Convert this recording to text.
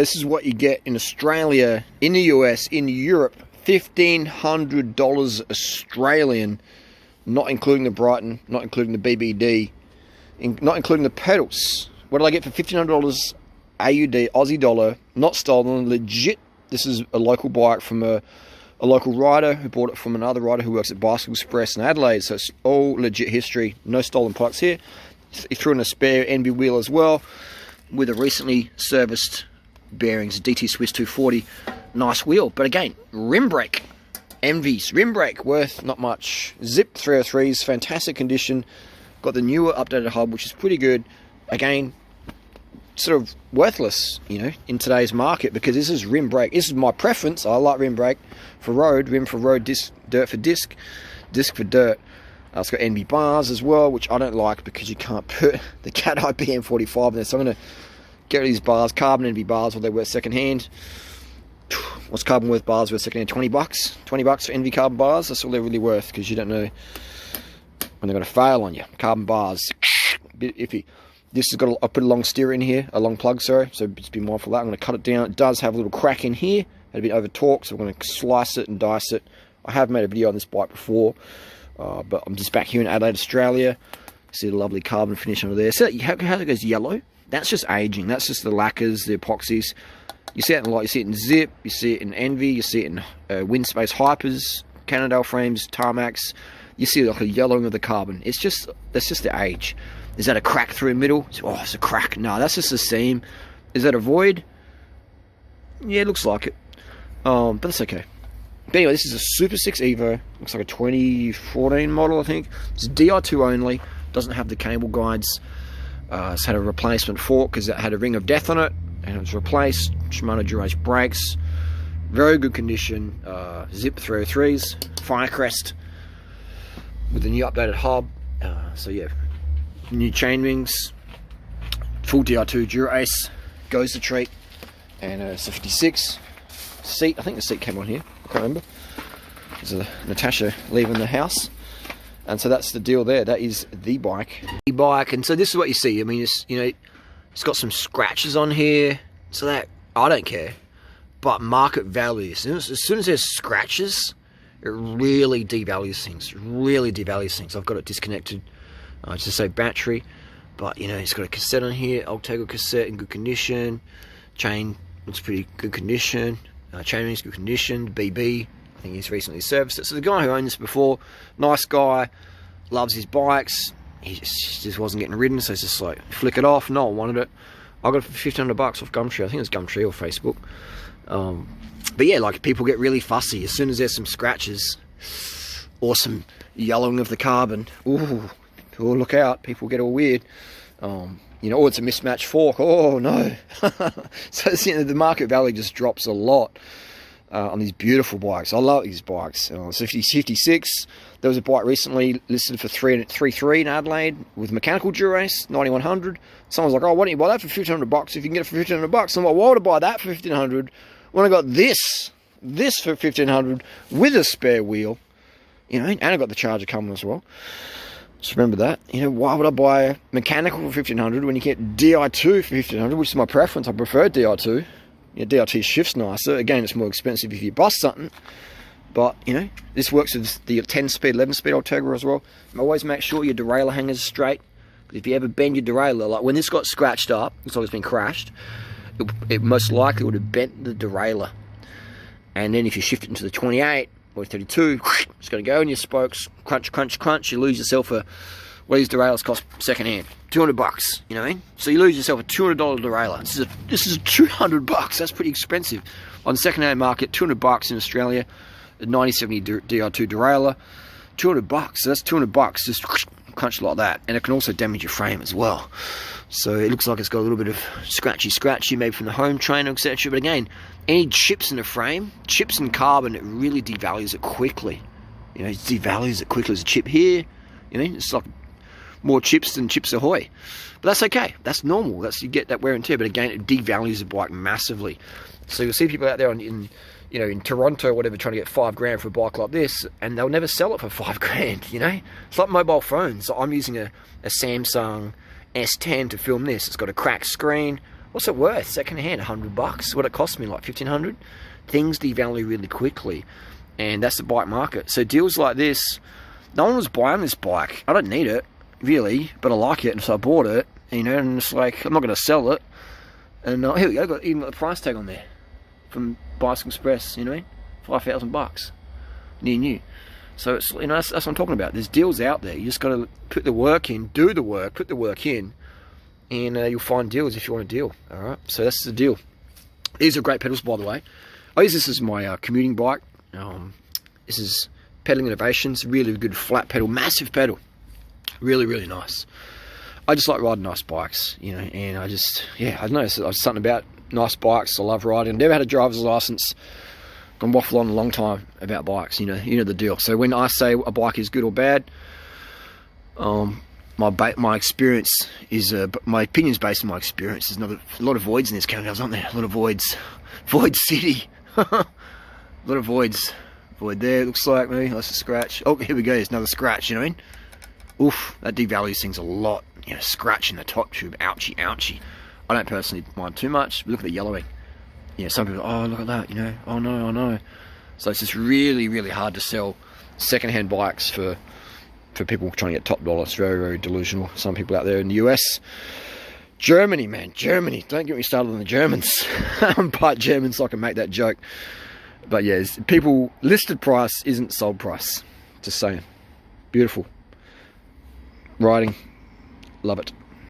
This is what you get in Australia, in the US, in Europe. $1,500 Australian, not including the Brighton, not including the BBD, not including the pedals. What did I get for $1,500 AUD, Aussie dollar, not stolen, legit? This is a local bike from a local rider who bought it from another rider who works at Bicycle Express in Adelaide, so it's all legit history, no stolen products here. He threw in a spare NB wheel as well, with a recently serviced bearings, DT Swiss 240, nice wheel. But again, rim brake, Envy's rim brake, worth not much. Zip 303s, fantastic condition. Got the newer updated hub, which is pretty good. Again, sort of worthless, you know, in today's market, because this is rim brake. This is my preference. I like rim brake for road, rim for road, disc, dirt for disc, disc for dirt. It's got NB bars as well, which I don't like because you can't put the Cat Eye BM45 in there. So I'm going to get these bars, carbon NB bars, what they worth second hand. What's carbon worth bars worth second hand? 20 bucks. 20 bucks for NB carbon bars. That's all they're really worth, because you don't know when they're going to fail on you. Carbon bars, a bit iffy. This has got I put a long steer in here, a long plug, sorry, so just be mindful of that. I'm going to cut it down. It does have a little crack in here, had a bit over torque, so I'm going to slice it and dice it. I have made a video on this bike before, but I'm just back here in Adelaide, Australia. See the lovely carbon finish under there. See how it goes yellow? That's just aging. That's just the lacquers, the epoxies. You see it in a lot. You see it in Zip, you see it in Envy, you see it in Windspace Hypers, Cannondale frames, Tarmacs. You see like a yellowing of the carbon. That's just the age. Is that a crack through the middle? Oh, it's a crack. No, that's just a seam. Is that a void? Yeah, it looks like it. But that's okay. But anyway, this is a Supersix EVO. Looks like a 2014 model, I think. It's DR2 only. Doesn't have the cable guides. It's had a replacement fork because it had a ring of death on it, and it was replaced. Shimano Dura-Ace brakes. Very good condition. Zip 303s. Firecrest with the new updated hub. So yeah. New chain rings, full DR2 Dura-Ace, goes the treat, and it's a 56 seat. I think the seat came on here, I can't remember. There's Natasha leaving the house, and so that's the deal there. That is the bike. And so this is what you see. I mean, it's, you know, it's got some scratches on here, so that I don't care. But market value, as soon as there's scratches, it really devalues things. I've got it disconnected. Just to say battery, but you know, it's got a cassette on here, Altego cassette in good condition, chain looks pretty good condition, chain ring's good condition, BB, I think he's recently serviced it. So the guy who owned this before, nice guy, loves his bikes, he just wasn't getting ridden, so it's just like, flick it off. No one wanted it. I got it for 1,500 bucks off Gumtree. I think it's Gumtree or Facebook. But yeah, like, people get really fussy as soon as there's some scratches or some yellowing of the carbon. Ooh. Oh, look out, people get all weird. You know, oh, it's a mismatched fork. Oh, no. So, you know, the market value just drops a lot on these beautiful bikes. I love these bikes. So 56, there was a bike recently listed for 3.3 in Adelaide with mechanical Dura-Ace, 9100. Someone's like, oh, why don't you buy that for 1,500 bucks if you can get it for 1,500 bucks? I'm like, why would I buy that for 1,500 when I got this for 1,500 with a spare wheel? You know, and I got the charger coming as well. Just remember that. You know, why would I buy a mechanical for 1,500 when you get DI2 for 1,500, which is my preference? I prefer DI2. Yeah, DI2 shifts nicer. Again, it's more expensive if you bust something. But, you know, this works with the 10-speed, 11-speed Altego as well. Always make sure your derailleur hangers are straight. If you ever bend your derailleur, like when this got scratched up, looks like it's been crashed, it most likely would have bent the derailleur. And then if you shift it into the 28, or 32, it's going to go in your spokes, crunch, crunch, crunch. You lose yourself a, what these derailleurs cost second hand, 200 bucks. You know what I mean? So you lose yourself a $200 derailleur. This is 200 bucks. That's pretty expensive on the second hand market. 200 bucks in Australia, a 9070 DR2 derailleur, 200 bucks. So that's 200 bucks just crunch like that, and it can also damage your frame as well. So it looks like it's got a little bit of scratchy, maybe from the home trainer, etc. But again, any chips in the frame, chips in carbon, it really devalues it quickly. You know, it devalues it quickly. There's a chip here, you know, it's like more chips than Chips Ahoy. But that's okay. That's normal. You get that wear and tear. But again, it devalues the bike massively. So you'll see people out there in Toronto or whatever trying to get $5,000 for a bike like this, and they'll never sell it for $5,000. You know, it's like mobile phones. So I'm using a Samsung S10 to film this. It's got a cracked screen. What's it worth? Second hand, $100. What it cost me, like 1,500. Things devalue really quickly, and that's the bike market. So deals like this, no one was buying this bike. I don't need it, really, but I like it, and so I bought it. You know, and it's like, I'm not going to sell it. And here we go, got even got the price tag on there from Bicycle Express. You know what I mean? $5,000, new. So it's, you know, that's what I'm talking about. There's deals out there. You just got to put the work in, do the work, put the work in, and you'll find deals if you want a deal. All right, so that's the deal. These are great pedals, by the way. I use this as my commuting bike. This is Pedaling Innovations, really good flat pedal, massive pedal, really nice. I just like riding nice bikes, you know, and I just, yeah, I don't know, there's something about nice bikes. I love riding. Never had a driver's license. Gone waffle on a long time about bikes, you know the deal. So when I say a bike is good or bad, my experience is, my opinion's based on my experience. There's not a lot of voids in this Cannondale, aren't there? A lot of voids. Void City. A lot of voids. Void there, looks like maybe. That's a scratch. Oh, here we go. There's another scratch, you know what I mean? Oof, that devalues things a lot. You know, scratch in the top tube. Ouchie. I don't personally mind too much, but look at the yellowing. You know, some people, oh, look at that, you know. Oh no. So it's just really hard to sell second-hand bikes for people trying to get top dollar. It's very delusional. Some people out there in the US. Germany, man, Germany. Don't get me started on the Germans. I'm part German, so I can make that joke. But yeah, people, listed price isn't sold price. Just saying. Beautiful. Riding. Love it.